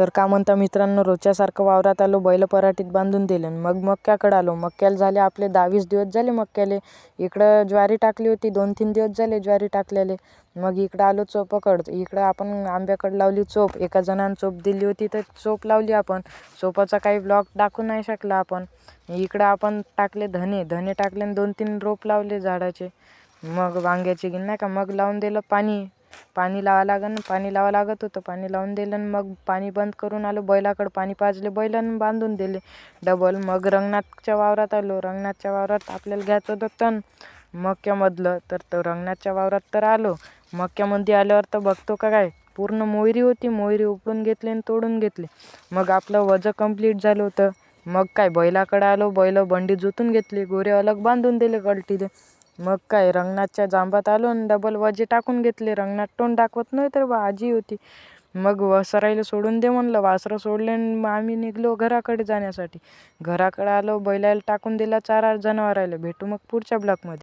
तर का म्हणता मित्रांनो, रोजच्यासारखं वावरात आलो, बैल पराठीत बांधून दिले. मग मक्याकडे आलो. मक्याला झाले आपले 10-20 दिवस झाले मक्याले. इकडं ज्वारी टाकली होती, 2-3 दिवस झाले ज्वारी टाकलेले. मग इकडं आलो चोपाकडं. इकडं आपण आंब्याकडे लावली चोप. एका जणानं चोप दिली होती तर चोप लावली आपण. चोपाचा काही ब्लॉग टाकू नाही शकला आपण. इकडं आपण टाकले धने टाकले आणि 2-3 रोप लावले झाडाचे. मग वांग्याचे नाही का, मग लावून दिलं पाणी लावा लागत होतं. पाणी लावून दिलं आणि मग पाणी बंद करून आलो. बैलाकडं पाणी पाजले, बैलानं बांधून दिले डबल. मग रंगनाथच्या वावरात आलो. रंगनाथच्या वावरात आपल्याला घ्यायचं होतं तण मक्यामधलं. तर रंगनाथच्या वावरात तर आलो. मक्यामध्ये आल्यावर तर बघतो का काय, पूर्ण मोहरी होती. मोहरी उपडून घेतली आणि तोडून घेतली. मग आपलं वजन कंप्लीट झालं होतं. मग काय बैलाकडे आलो. बैल बंडी जोतून घेतली, गोरे अलग बांधून दिले कलटीले. मग काय रंगनाथच्या जांबात आलो आणि डबल वजे टाकून घेतले. रंगनाथ तोंड दाखवत नाही तर आजी होती. मग वासरायला सोडून दे म्हणलं. वासरं सोडले आणि मग आम्ही निघलो घराकडे जाण्यासाठी. घराकडे आलो, बैलाला टाकून दिला चारा जनावरायला. भेटू मग पुढच्या ब्लॉकमध्ये.